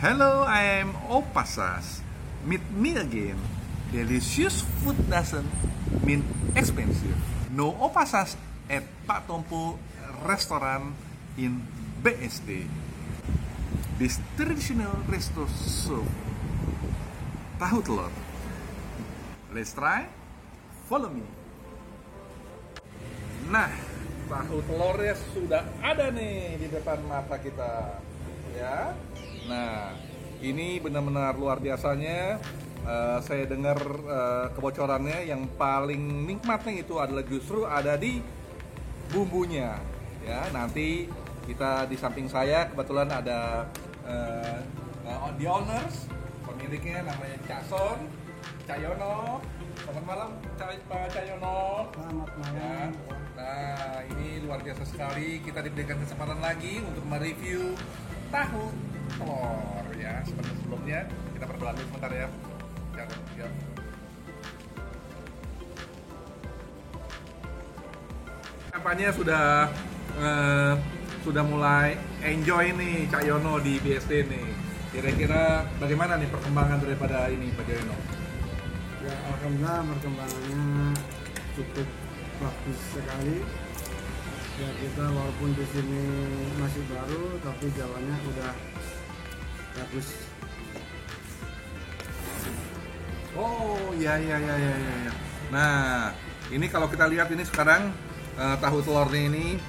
Hello, I am Opasas. Meet me again. Delicious food doesn't mean expensive. No Opasas at Pak Tompo restaurant in BSD. This traditional resto serve tahu telur. Let's try. Follow me. Nah, tahu telurnya sudah ada nih di depan mata kita, ya. Nah, ini benar-benar luar biasanya. Saya dengar kebocorannya yang paling nikmatnya itu adalah justru ada di bumbunya. Ya, nanti kita di samping saya kebetulan ada the owners, pemiliknya namanya Cak Yono. Selamat malam, Pak Cak Yono. Selamat malam. Ya. Nah, ini luar biasa sekali. Kita diberikan kesempatan lagi untuk mereview tahu telur, ya. Seperti sebelumnya, kita berdoa dulu sebentar ya. Ya. Kampanye sudah mulai enjoy nih Cak Yono di BSD nih. Kira-kira bagaimana nih perkembangan daripada ini Pak Yono? Ya, alhamdulillah perkembangannya cukup bagus sekali. Ya, kita walaupun di sini masih baru, tapi jalannya udah bagus. Oh, ya. Nah, ini kalau kita lihat ini sekarang tahu telurnya ini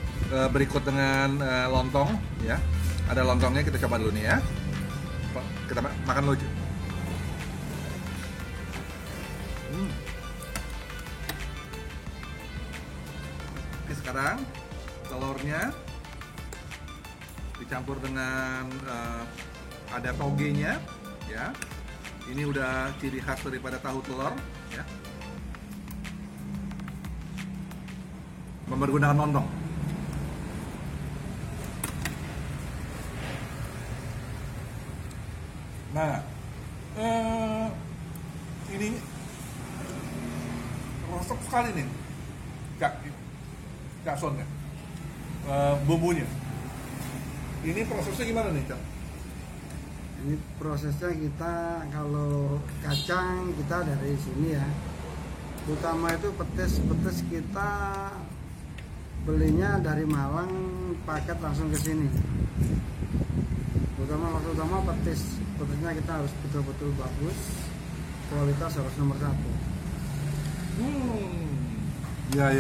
berikut dengan lontong, ya. Ada lontongnya, kita coba dulu nih ya. Kita makan dulu. Oke, sekarang telurnya dicampur dengan ada togenya, ya. Ini udah ciri khas daripada tahu telur, ya. Mempergunakan lontong. Nah, ini resep sekali nih, Cak Son ya, bumbunya. Ini prosesnya gimana nih, Cak? Ini prosesnya kita kalau kacang kita dari sini ya. Utama itu petis kita belinya dari Malang, paket langsung ke sini. Utama petisnya kita harus betul-betul bagus, kualitas harus nomor 1. Ya.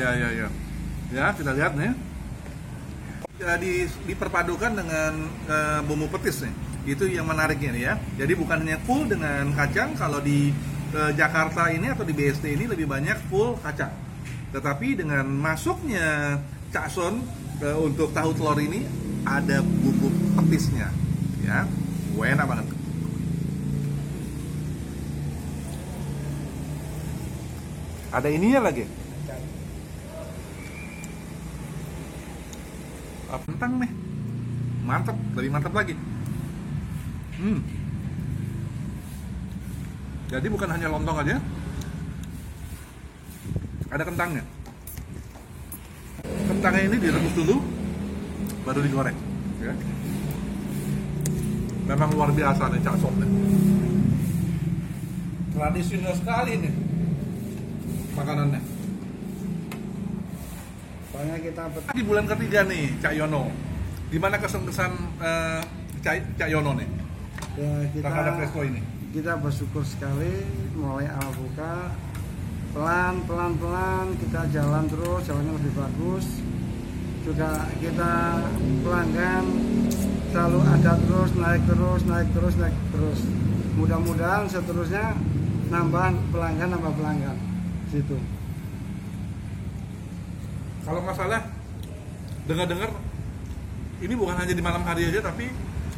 Ya, kita lihat nih. Ya, diperpadukan dengan bumbu petis nih. Itu yang menariknya nih ya. Jadi bukan hanya full dengan kacang. Kalau di Jakarta ini atau di BSD ini lebih banyak full kacang. Tetapi dengan masuknya Cak Son untuk tahu telur ini ada bumbu petisnya, ya. Enak banget. Ada ininya lagi. Kentang nih, mantap, lebih mantap lagi. Jadi bukan hanya lontong aja, ada kentangnya. Kentangnya ini direbus dulu, baru digoreng. Ya. Memang luar biasa nih Cak Son. Tradisional sekali nih makanannya. Soalnya kita Di bulan ketiga nih Cak Yono, gimana kesan-kesan Cak Yono nih ya, terhadap resto ini? Kita bersyukur sekali mulai awal buka pelan kita jalan terus, jalannya lebih bagus. Juga kita pelanggan selalu ada terus, naik terus. Mudah-mudahan seterusnya nambah pelanggan situ. Kalau nggak salah, dengar ini bukan hanya di malam hari aja, tapi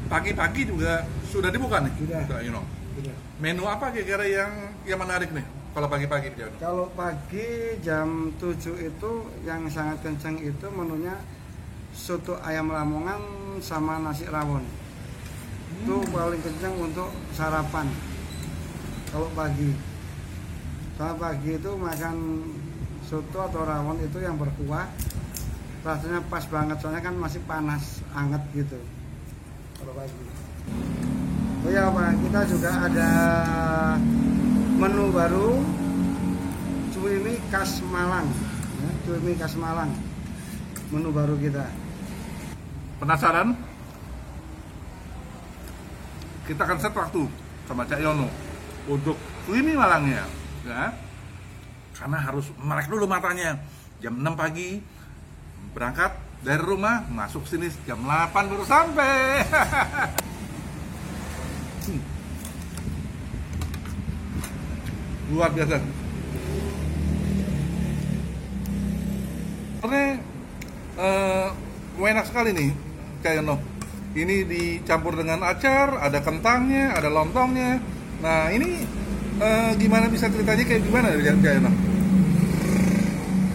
pagi-pagi juga sudah dibuka nih. Sudah. You know. Sudah. Menu apa kira-kira yang menarik nih kalau pagi-pagi? Kalau pagi jam 7 itu yang sangat kencang itu menunya soto ayam Lamongan sama nasi rawon. Itu paling kencang untuk sarapan. Kalau pagi. Kalau pagi itu makan soto atau rawon itu yang berkuah. Rasanya pas banget soalnya kan masih panas, anget gitu. Kalau pagi. Oh ya Pak, kita juga ada menu baru, cumi mie khas Malang. Ya, cumi mie khas Malang, menu baru kita. Penasaran? Kita akan set waktu sama Cak Yono untuk cumi Malangnya, ya. Karena harus melek dulu matanya. Jam 6 pagi berangkat dari rumah, masuk sini jam 8 baru sampai. Luar biasa. Karena enak sekali nih, Cak Yono. Ini dicampur dengan acar, ada kentangnya, ada lontongnya. Nah ini gimana, bisa ceritanya kayak gimana Cak Yono?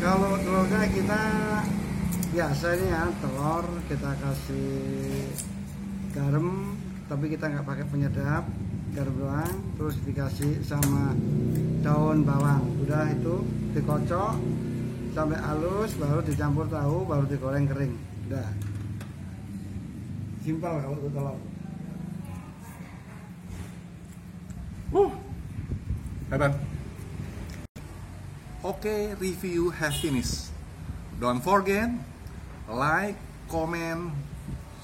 Kalau telurnya kita biasanya ya, telur kita kasih garam, tapi kita nggak pakai penyedap, garam doang, terus dikasih sama daun bawang. Udah itu dikocok sampai halus, baru dicampur tahu, baru digoreng kering. Udah. Simpel kalau itu telur. Hebat. Okay, review have finished. Don't forget like, comment,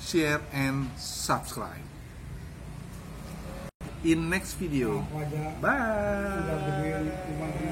share, and subscribe. In next video. Wajah Bye. sudah gede 5